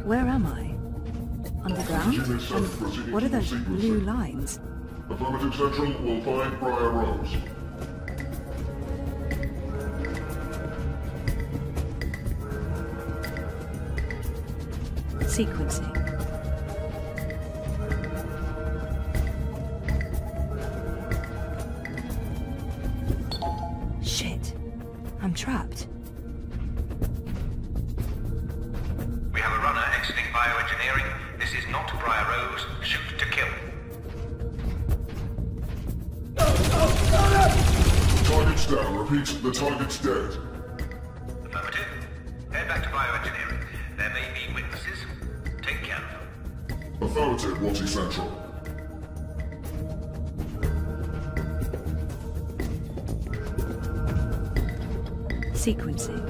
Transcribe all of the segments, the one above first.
Where am I? Underground? And what are those blue lines? Affirmative Central will find Briar Rose. Sequencing. Shit. I'm trapped. We have a runner exiting bioengineering. This is not Briar Rose. Shoot to kill. Target's down. Repeat, the target's dead. Affirmative. Head back to bioengineering. There may be witnesses. Take care of them. Affirmative, Watty Central. Sequencing.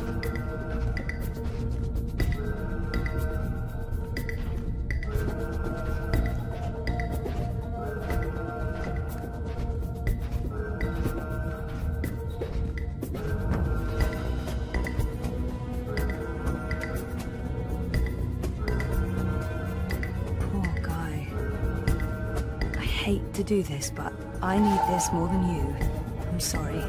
I hate to do this, but I need this more than you. I'm sorry.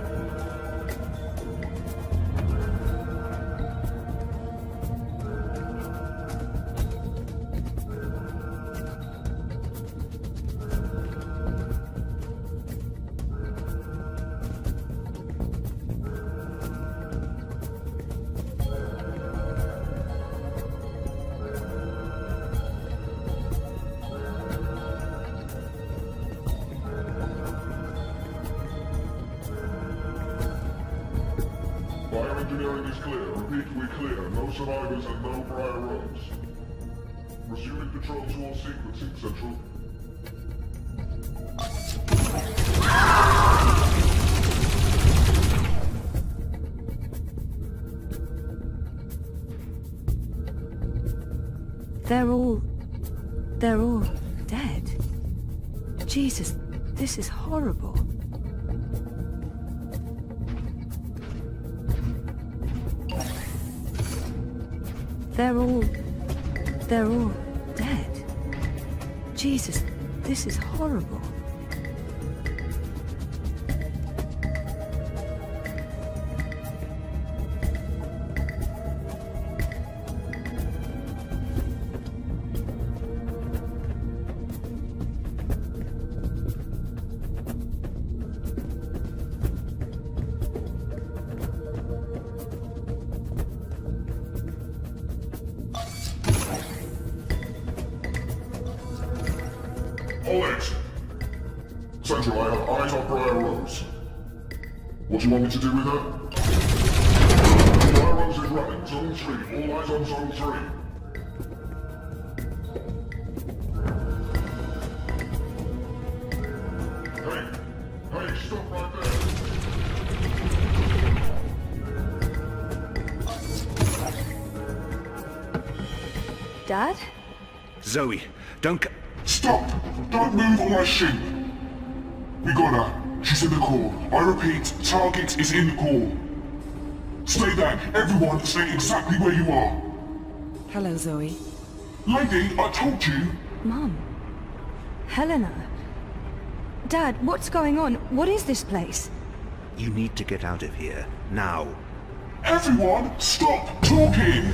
Bioengineering is clear. Repeat, we clear. No survivors and no Briar Rose. Resuming control to all sequencing, Central. They're all dead. Jesus, this is horrible. They're all dead. Jesus, this is horrible. All exit. Central, I have eyes on Briar Rose. What do you want me to do with her? Briar Rose is running. Zone 3. All eyes on Zone 3. Hey, stop right there. Dad? Zoe, don't Stop! Don't move or I shoot! We got her. She's in the core. I repeat, target is in the core. Stay there. Everyone, stay exactly where you are. Hello, Zoe. Lady, I told you. Mum. Helena. Dad, what's going on? What is this place? You need to get out of here, now. Everyone, stop talking!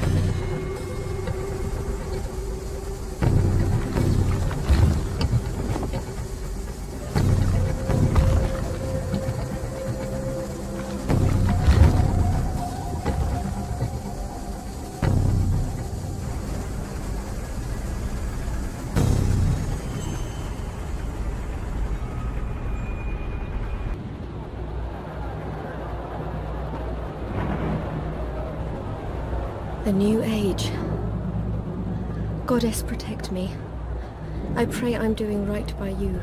The new age. Goddess, protect me. I pray I'm doing right by you.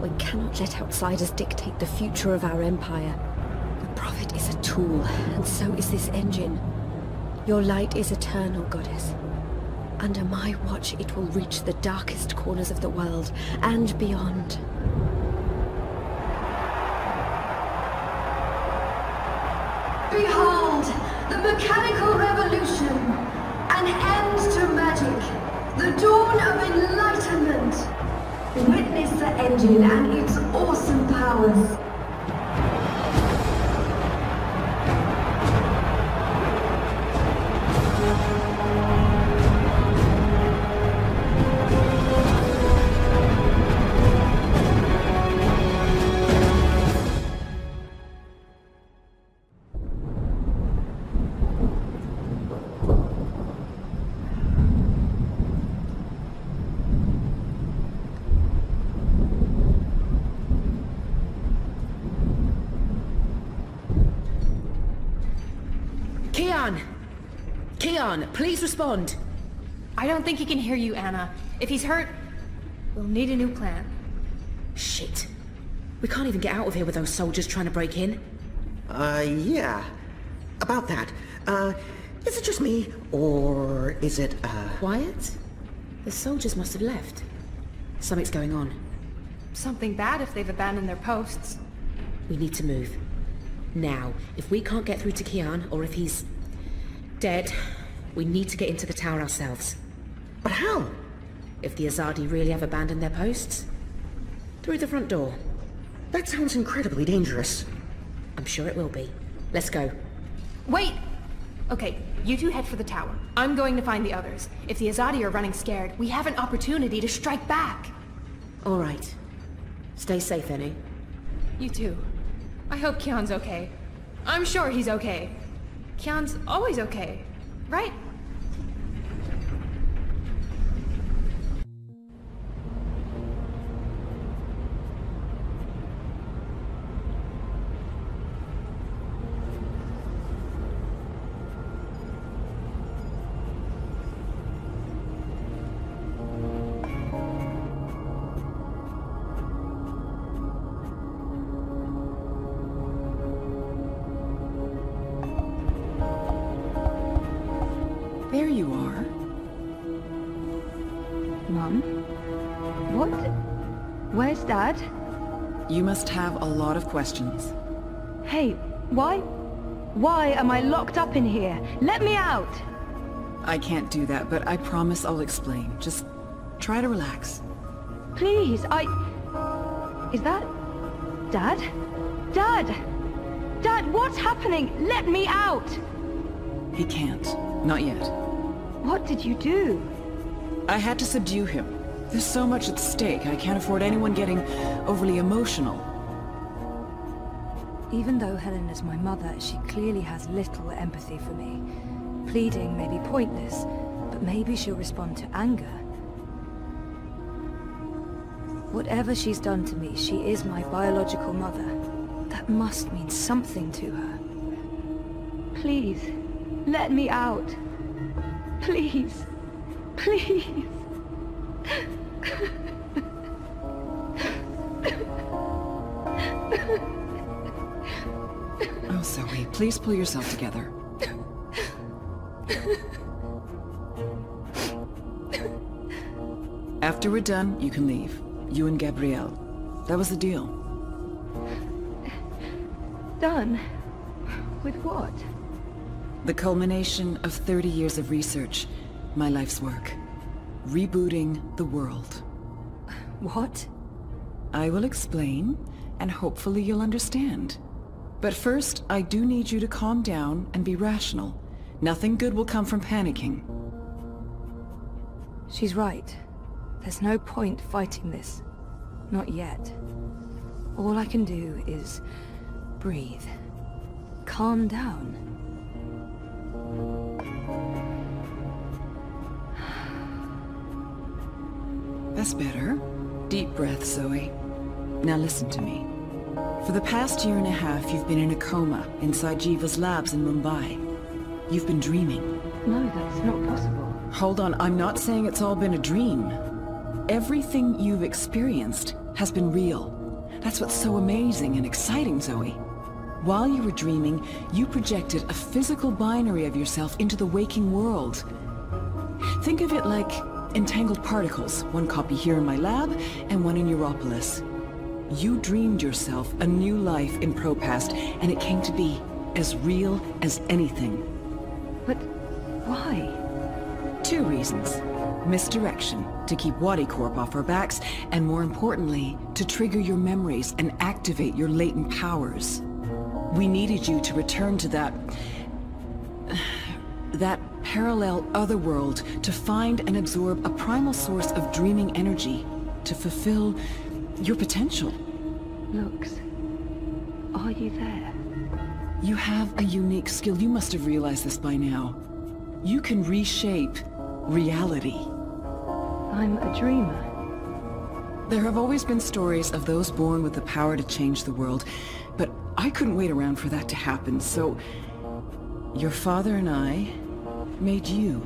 We cannot let outsiders dictate the future of our empire. The Prophet is a tool, and so is this engine. Your light is eternal, Goddess. Under my watch, it will reach the darkest corners of the world, and beyond. Behold, the mechanical revolution! An end to magic! The dawn of enlightenment! Witness the engine and its awesome powers. Keon, please respond. I don't think he can hear you, Anna. If he's hurt, we'll need a new plan. Shit. We can't even get out of here with those soldiers trying to break in. Yeah. About that. Is it just me, or is it, Quiet? The soldiers must have left. Something's going on. Something bad if they've abandoned their posts. We need to move. Now, if we can't get through to Keon, or if he's dead, we need to get into the tower ourselves. But how? If the Azadi really have abandoned their posts? Through the front door. That sounds incredibly dangerous. I'm sure it will be. Let's go. Wait! Okay, you two head for the tower. I'm going to find the others. If the Azadi are running scared, we have an opportunity to strike back. All right. Stay safe, Annie. You too. I hope Keon's okay. I'm sure he's okay. Keon's always okay, right? There you are. Mum? What? Where's Dad? You must have a lot of questions. Hey, why? Why am I locked up in here? Let me out! I can't do that, but I promise I'll explain. Just try to relax. Please, Is that... Dad? Dad! Dad, what's happening? Let me out! He can't. Not yet. What did you do? I had to subdue him. There's so much at stake, I can't afford anyone getting overly emotional. Even though Helena's my mother, she clearly has little empathy for me. Pleading may be pointless, but maybe she'll respond to anger. Whatever she's done to me, she is my biological mother. That must mean something to her. Please, let me out. Please. Please. Oh, Zoe, please pull yourself together. After we're done, you can leave. You and Gabrielle. That was the deal. Done? With what? The culmination of 30 years of research. My life's work. Rebooting the world. What? I will explain, and hopefully you'll understand. But first, I do need you to calm down and be rational. Nothing good will come from panicking. She's right. There's no point fighting this. Not yet. All I can do is breathe. Calm down. That's better. Deep breath, Zoe. Now listen to me. For the past year and a half, you've been in a coma inside Jiva's labs in Mumbai. You've been dreaming. No, that's not possible. Hold on, I'm not saying it's all been a dream. Everything you've experienced has been real. That's what's so amazing and exciting, Zoe. While you were dreaming, you projected a physical binary of yourself into the waking world. Think of it like entangled particles, one copy here in my lab and one in Europolis. You dreamed yourself a new life in Propast, and it came to be as real as anything. But why? 2 reasons. Misdirection, to keep Wadi Corp off our backs, and more importantly, to trigger your memories and activate your latent powers. We needed you to return to that parallel otherworld, to find and absorb a primal source of dreaming energy, to fulfill your potential. Lux, are you there? You have a unique skill. You must have realized this by now. You can reshape reality. I'm a dreamer. There have always been stories of those born with the power to change the world, but I couldn't wait around for that to happen, so your father and I made you.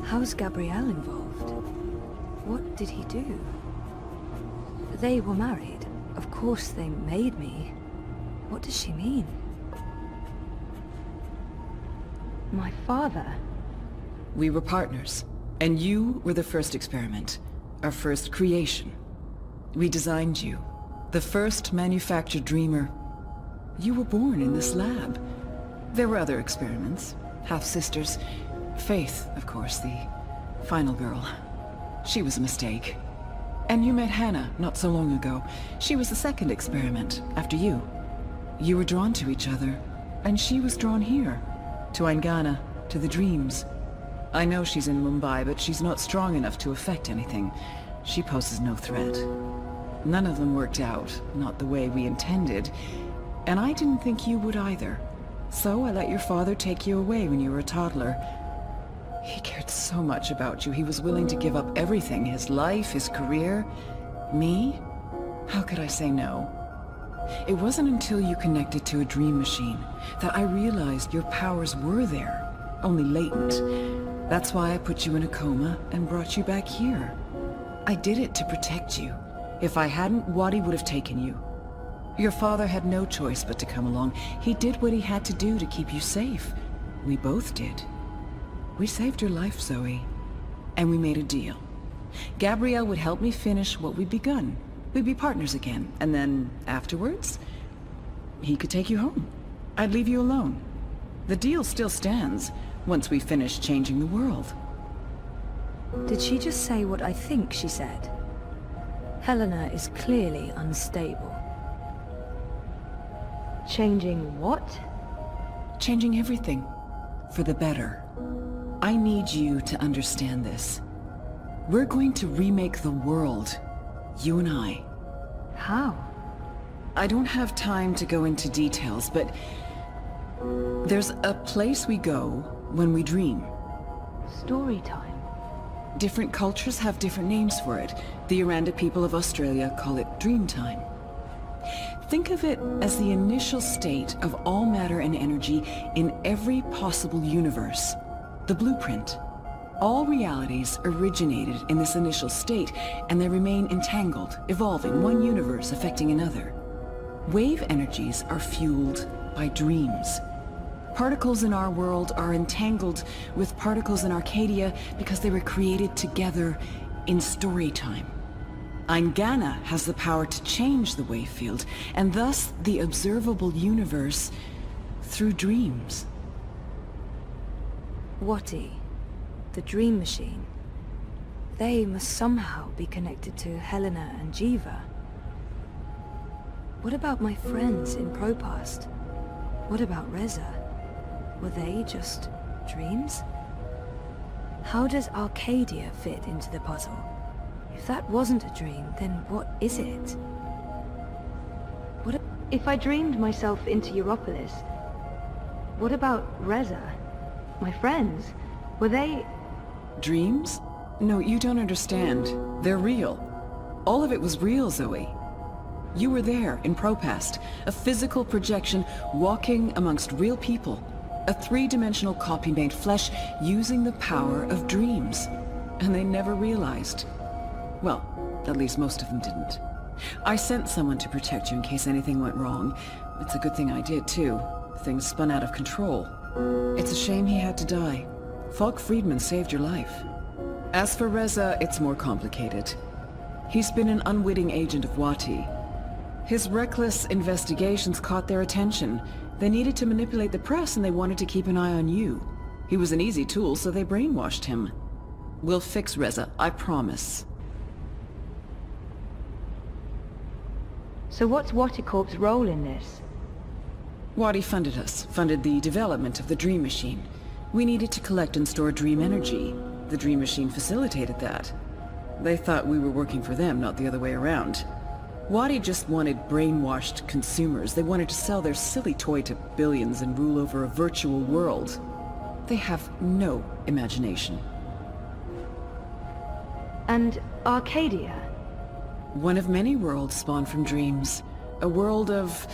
How's Gabrielle involved? What did he do? They were married. Of course they made me. What does she mean? My father? We were partners, and you were the first experiment, our first creation. We designed you, the first manufactured dreamer. You were born in this lab. There were other experiments, half-sisters. Faith, of course, the final girl. She was a mistake. And you met Hannah not so long ago. She was the second experiment, after you. You were drawn to each other, and she was drawn here, to Aingana, to the dreams. I know she's in Mumbai, but she's not strong enough to affect anything. She poses no threat. None of them worked out, not the way we intended, and I didn't think you would either. So I let your father take you away when you were a toddler. He cared so much about you, he was willing to give up everything, his life, his career. Me? How could I say no? It wasn't until you connected to a dream machine that I realized your powers were there, only latent. That's why I put you in a coma and brought you back here. I did it to protect you. If I hadn't, Wadi would have taken you. Your father had no choice but to come along. He did what he had to do to keep you safe. We both did. We saved your life, Zoe. And we made a deal. Gabrielle would help me finish what we'd begun. We'd be partners again, and then afterwards, he could take you home. I'd leave you alone. The deal still stands, once we finish changing the world. Did she just say what I think she said? Helena is clearly unstable. Changing what? Changing everything. For the better. I need you to understand this. We're going to remake the world. You and I. How? I don't have time to go into details, but there's a place we go when we dream. Story time. Different cultures have different names for it. The Aranda people of Australia call it dream time. Think of it as the initial state of all matter and energy in every possible universe. The blueprint. All realities originated in this initial state, and they remain entangled, evolving, one universe affecting another. Wave energies are fueled by dreams. Particles in our world are entangled with particles in Arcadia because they were created together in story time. Aingana has the power to change the wave field, and thus the observable universe through dreams. Wati, the dream machine. They must somehow be connected to Helena and Jiva. What about my friends in Propast? What about Reza? Were they just dreams? How does Arcadia fit into the puzzle? If that wasn't a dream, then what is it? What if I dreamed myself into Europolis? What about Reza? My friends? Were they... Dreams? No, you don't understand. They're real. All of it was real, Zoe. You were there, in Propast, a physical projection walking amongst real people. A three-dimensional copy made flesh using the power of dreams. And they never realized. Well, at least most of them didn't. I sent someone to protect you in case anything went wrong. It's a good thing I did, too. Things spun out of control. It's a shame he had to die. Falk Friedman saved your life. As for Reza, it's more complicated. He's been an unwitting agent of Wati. His reckless investigations caught their attention. They needed to manipulate the press, and they wanted to keep an eye on you. He was an easy tool, so they brainwashed him. We'll fix Reza, I promise. So what's Waticorp's role in this? Wadi funded us, funded the development of the Dream Machine. We needed to collect and store dream energy. The Dream Machine facilitated that. They thought we were working for them, not the other way around. Wadi just wanted brainwashed consumers. They wanted to sell their silly toy to billions and rule over a virtual world. They have no imagination. And Arcadia? One of many worlds spawned from dreams. A world of...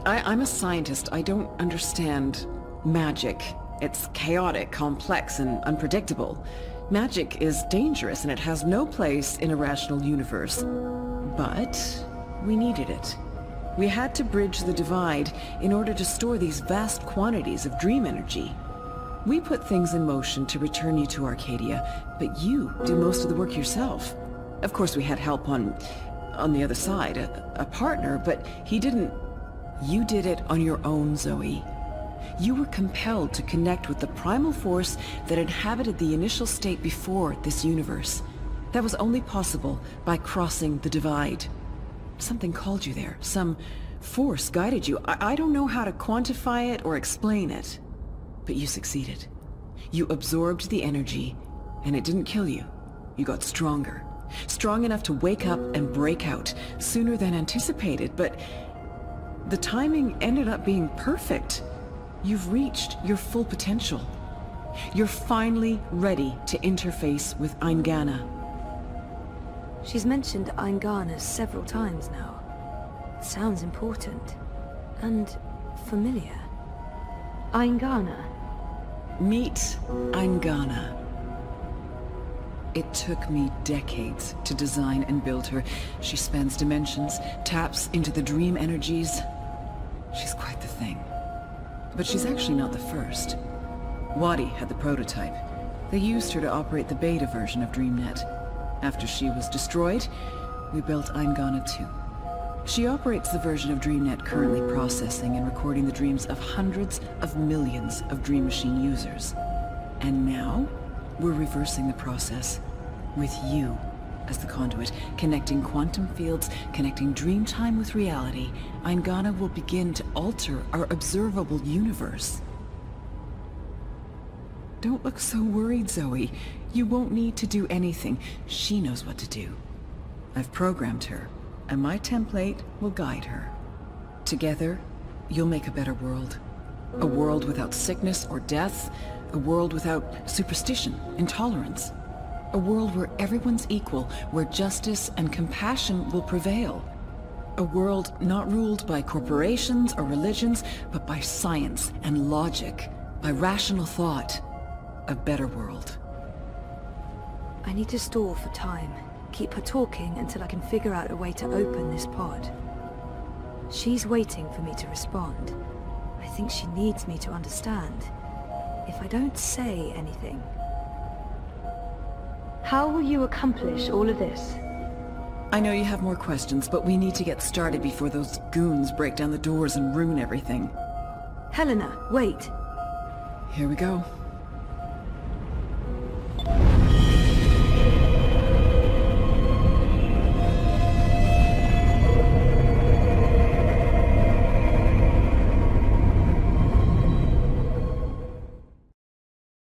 I'm a scientist. I don't understand magic. It's chaotic, complex, and unpredictable. Magic is dangerous, and it has no place in a rational universe. But we needed it. We had to bridge the divide in order to store these vast quantities of dream energy. We put things in motion to return you to Arcadia, but you do most of the work yourself. Of course, we had help on the other side, a partner, but he didn't... You did it on your own, Zoe. You were compelled to connect with the primal force that inhabited the initial state before this universe. That was only possible by crossing the divide. Something called you there. Some force guided you. I don't know how to quantify it or explain it. But you succeeded. You absorbed the energy, and it didn't kill you. You got stronger. Strong enough to wake up and break out sooner than anticipated, but the timing ended up being perfect. You've reached your full potential. You're finally ready to interface with Eingana. She's mentioned Eingana several times now. It sounds important. And familiar. Eingana. Meet Eingana. It took me decades to design and build her. She spans dimensions, taps into the dream energies. She's quite the thing. But she's actually not the first. Wadi had the prototype. They used her to operate the beta version of DreamNet. After she was destroyed, we built Eingana 2. She operates the version of DreamNet currently processing and recording the dreams of hundreds of millions of Dream Machine users. And now, we're reversing the process, with you as the conduit, connecting quantum fields, connecting dream time with reality. Eingana will begin to alter our observable universe. Don't look so worried, Zoe. You won't need to do anything. She knows what to do. I've programmed her, and my template will guide her. Together, you'll make a better world. A world without sickness or death. A world without superstition, intolerance. A world where everyone's equal, where justice and compassion will prevail. A world not ruled by corporations or religions, but by science and logic, by rational thought. A better world. I need to stall for time. Keep her talking until I can figure out a way to open this pod. She's waiting for me to respond. I think she needs me to understand. If I don't say anything... How will you accomplish all of this? I know you have more questions, but we need to get started before those goons break down the doors and ruin everything. Helena, wait. Here we go.